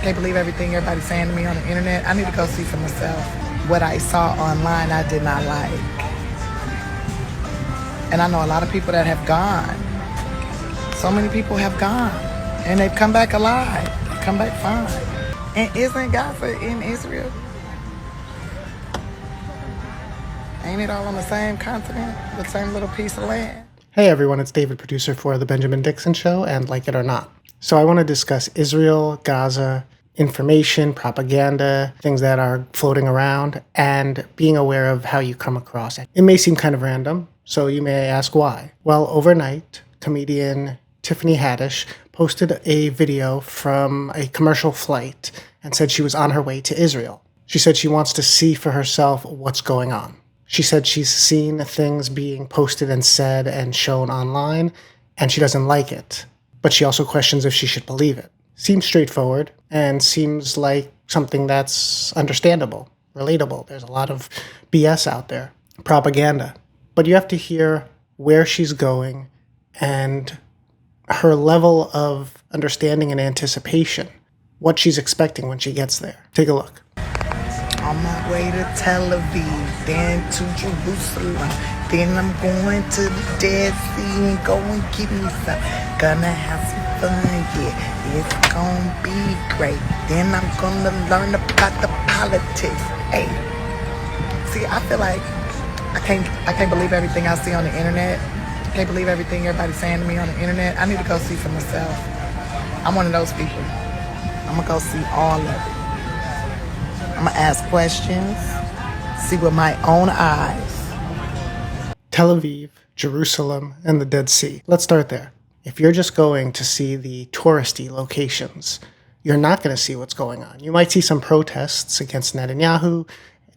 Can't believe everything everybody's saying to me on the internet. I need to go see for myself. What I saw online, I did not like. And I know a lot of people that have gone. So many people have gone. And they've come back alive. Come back fine. And isn't Gaza in Israel? Ain't it all on the same continent? The same little piece of land? Hey everyone, it's David, producer for The Benjamin Dixon Show, and Like It or Not. So I want to discuss Israel, Gaza, information, propaganda, things that are floating around, and being aware of how you come across it. It may seem kind of random, so you may ask why. Well, overnight, comedian Tiffany Haddish posted a video from a commercial flight and said she was on her way to Israel. She said she wants to see for herself what's going on. She said she's seen things being posted and said and shown online, and she doesn't like it. But she also questions if she should believe it. Seems straightforward, and seems like something that's understandable, relatable. There's a lot of BS out there, propaganda. But you have to hear where she's going and her level of understanding and anticipation, what she's expecting when she gets there. Take a look. On my way to Tel Aviv, then to Jerusalem, then I'm going to the Dead Sea and go and get me some. Gonna have some fun, yeah, it's gonna be great. Then I'm gonna learn about the politics. Hey, see, I feel like I can't believe everything I see on the internet. Can't believe everything everybody's saying to me on the internet. I need to go see for myself. I'm one of those people. I'm gonna go see all of it. I'm gonna ask questions, see with my own eyes. Tel Aviv, Jerusalem, and the Dead Sea. Let's start there. If you're just going to see the touristy locations, you're not going to see what's going on. You might see some protests against Netanyahu,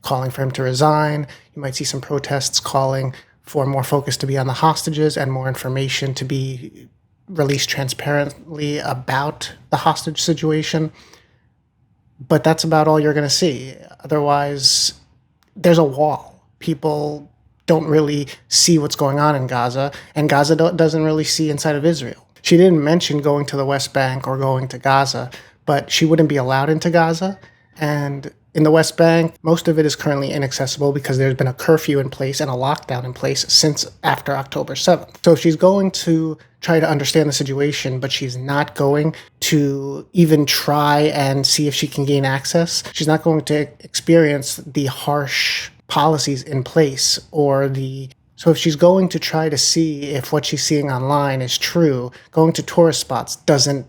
calling for him to resign. You might see some protests calling for more focus to be on the hostages and more information to be released transparently about the hostage situation. But that's about all you're going to see. Otherwise, there's a wall. People don't really see what's going on in Gaza, and Gaza doesn't really see inside of Israel. She didn't mention going to the West Bank or going to Gaza, but she wouldn't be allowed into Gaza. And in the West Bank, most of it is currently inaccessible because there's been a curfew in place and a lockdown in place since after October 7th. So if she's going to try to understand the situation, but she's not going to even try and see if she can gain access, she's not going to experience the harsh policies in place so if she's going to try to see if what she's seeing online is true, going to tourist spots doesn't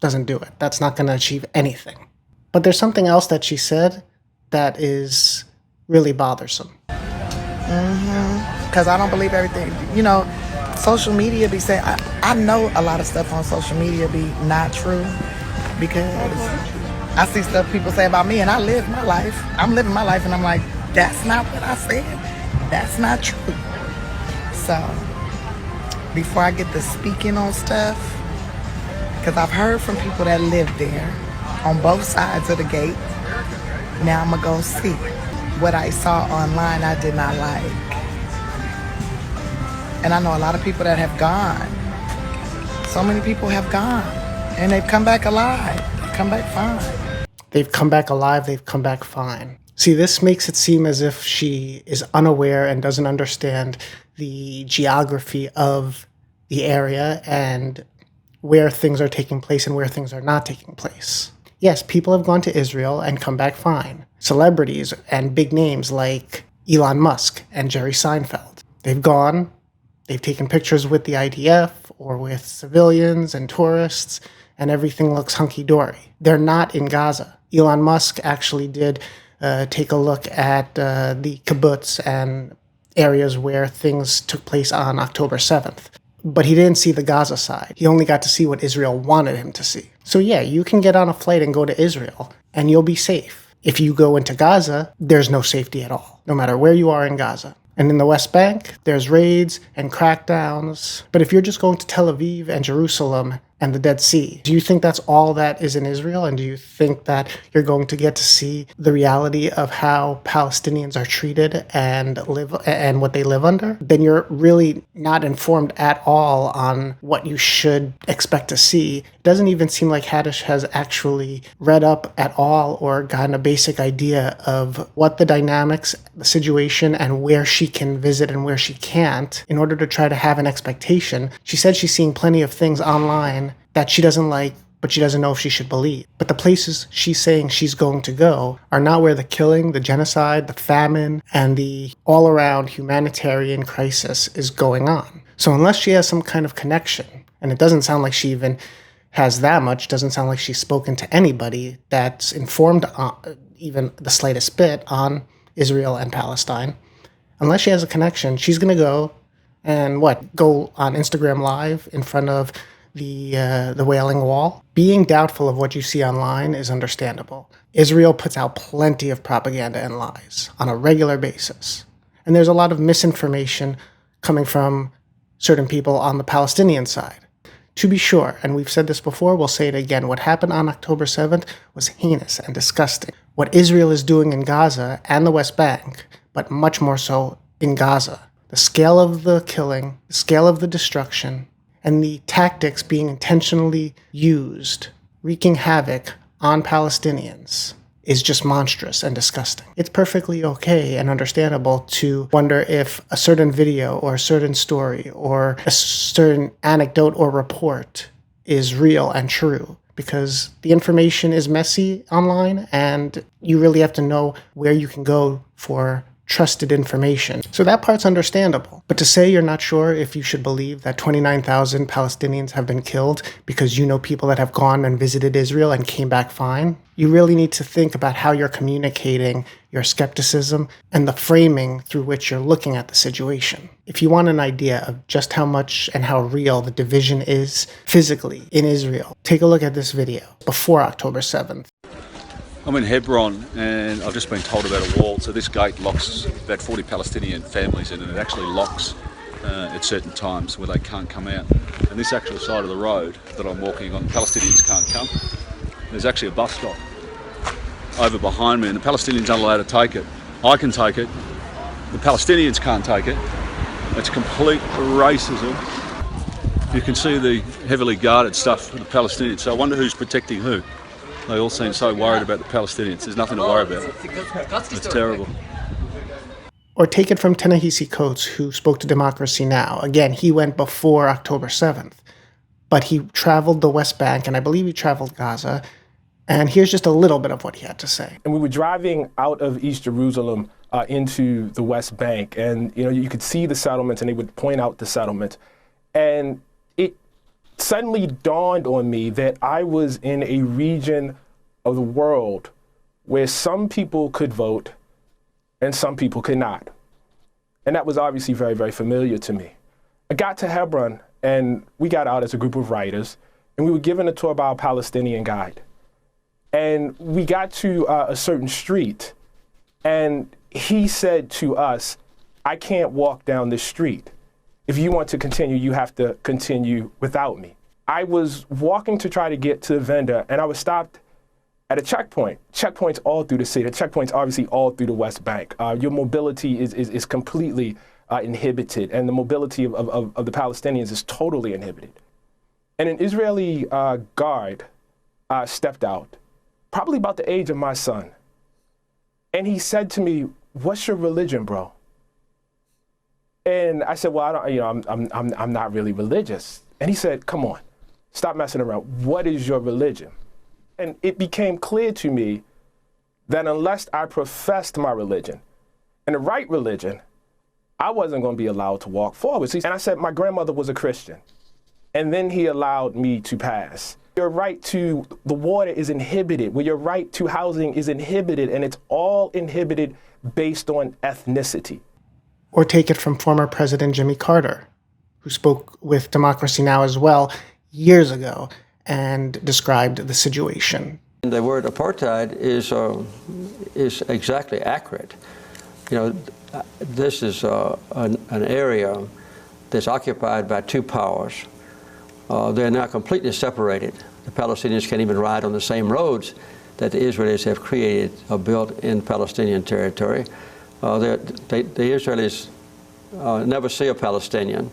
do it. That's not going to achieve anything. But there's something else that she said that is really bothersome. Because I don't believe everything. You know, social media be saying, I know a lot of stuff on social media be not true because I see stuff people say about me and I live my life. I'm living my life and I'm like, that's not what I said. That's not true. So, before I get to speaking on stuff, because I've heard from people that live there on both sides of the gate, now I'm going to go see. What I saw online, I did not like. And I know a lot of people that have gone. So many people have gone. And they've come back alive. Come back fine. They've come back alive. They've come back fine. See, this makes it seem as if she is unaware and doesn't understand the geography of the area and where things are taking place and where things are not taking place. Yes, people have gone to Israel and come back fine. Celebrities and big names like Elon Musk and Jerry Seinfeld. They've gone, they've taken pictures with the IDF or with civilians and tourists, and everything looks hunky-dory. They're not in Gaza. Elon Musk actually did take a look at the kibbutz and areas where things took place on October 7th. But he didn't see the Gaza side. He only got to see what Israel wanted him to see. So yeah, you can get on a flight and go to Israel, and you'll be safe. If you go into Gaza, there's no safety at all, no matter where you are in Gaza. And in the West Bank, there's raids and crackdowns. But if you're just going to Tel Aviv and Jerusalem and the Dead Sea. Do you think that's all that is in Israel? And do you think that you're going to get to see the reality of how Palestinians are treated and live and what they live under? Then you're really not informed at all on what you should expect to see. It doesn't even seem like Haddish has actually read up at all or gotten a basic idea of what the dynamics, the situation, and where she can visit and where she can't in order to try to have an expectation. She said she's seeing plenty of things online that she doesn't like, but she doesn't know if she should believe. But the places she's saying she's going to go are not where the killing, the genocide, the famine, and the all-around humanitarian crisis is going on. So unless she has some kind of connection, and it doesn't sound like she even has that much, doesn't sound like she's spoken to anybody that's informed even the slightest bit on Israel and Palestine, unless she has a connection, she's going to go and go on Instagram Live in front of the Wailing Wall. Being doubtful of what you see online is understandable. Israel puts out plenty of propaganda and lies on a regular basis. And there's a lot of misinformation coming from certain people on the Palestinian side. To be sure, and we've said this before, we'll say it again, what happened on October 7th was heinous and disgusting. What Israel is doing in Gaza and the West Bank, but much more so in Gaza, the scale of the killing, the scale of the destruction, and the tactics being intentionally used, wreaking havoc on Palestinians, is just monstrous and disgusting. It's perfectly okay and understandable to wonder if a certain video or a certain story or a certain anecdote or report is real and true, because the information is messy online and you really have to know where you can go for trusted information. So that part's understandable. But to say you're not sure if you should believe that 29,000 Palestinians have been killed because you know people that have gone and visited Israel and came back fine, you really need to think about how you're communicating your skepticism and the framing through which you're looking at the situation. If you want an idea of just how much and how real the division is physically in Israel, take a look at this video before October 7th. I'm in Hebron and I've just been told about a wall. So this gate locks about 40 Palestinian families in, and it actually locks at certain times where they can't come out. And this actual side of the road that I'm walking on, Palestinians can't come. There's actually a bus stop over behind me and the Palestinians aren't allowed to take it. I can take it. The Palestinians can't take it. It's complete racism. You can see the heavily guarded stuff for the Palestinians. So I wonder who's protecting who. They all seem so worried about the Palestinians. There's nothing to worry about. It's terrible. Or take it from Ta-Nehisi Coates, who spoke to Democracy Now! Again, he went before October 7th, but he traveled the West Bank, and I believe he traveled Gaza. And here's just a little bit of what he had to say. And we were driving out of East Jerusalem into the West Bank, and you could see the settlements, and they would point out the settlements. And it suddenly dawned on me that I was in a region of the world where some people could vote and some people could not. And that was obviously very, very familiar to me. I got to Hebron and we got out as a group of writers and we were given a tour by a Palestinian guide. And we got to a certain street and he said to us, I can't walk down this street. If you want to continue, you have to continue without me. I was walking to try to get to the vendor, and I was stopped at a checkpoint. Checkpoints all through the city. Checkpoints obviously all through the West Bank. Your mobility is completely inhibited, and the mobility of the Palestinians is totally inhibited. And an Israeli guard stepped out, probably about the age of my son, and he said to me, "What's your religion, bro?" And I said, "Well, I'm not really religious." And he said, "Come on, stop messing around. What is your religion?" And it became clear to me that unless I professed my religion and the right religion, I wasn't going to be allowed to walk forward. And I said, my grandmother was a Christian. And then he allowed me to pass. Your right to the water is inhibited, where your right to housing is inhibited, and it's all inhibited based on ethnicity. Or take it from former President Jimmy Carter, who spoke with Democracy Now! As well years ago and described the situation. The word apartheid is exactly accurate. This is an area that's occupied by two powers. they're now completely separated. The Palestinians can't even ride on the same roads that the Israelis have created or built in Palestinian territory. The Israelis never see a Palestinian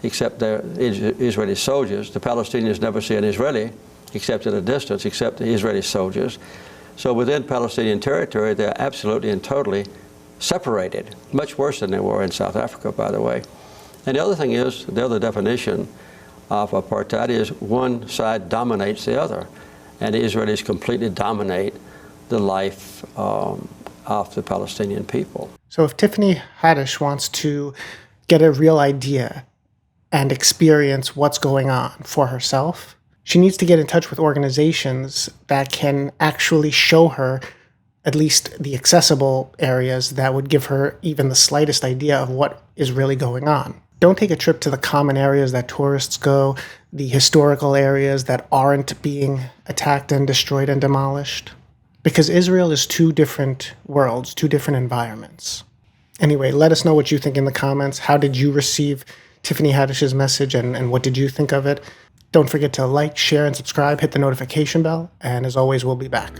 except their Israeli soldiers. The Palestinians never see an Israeli except at a distance, except the Israeli soldiers. So within Palestinian territory, they're absolutely and totally separated, much worse than they were in South Africa, by the way. And the other thing is, the other definition of apartheid is one side dominates the other, and the Israelis completely dominate the life of the Palestinian people. So if Tiffany Haddish wants to get a real idea and experience what's going on for herself, she needs to get in touch with organizations that can actually show her at least the accessible areas that would give her even the slightest idea of what is really going on. Don't take a trip to the common areas that tourists go, the historical areas that aren't being attacked and destroyed and demolished. Because Israel is two different worlds, two different environments. Anyway, let us know what you think in the comments. How did you receive Tiffany Haddish's message, and what did you think of it? Don't forget to like, share, and subscribe. Hit the notification bell. And as always, we'll be back.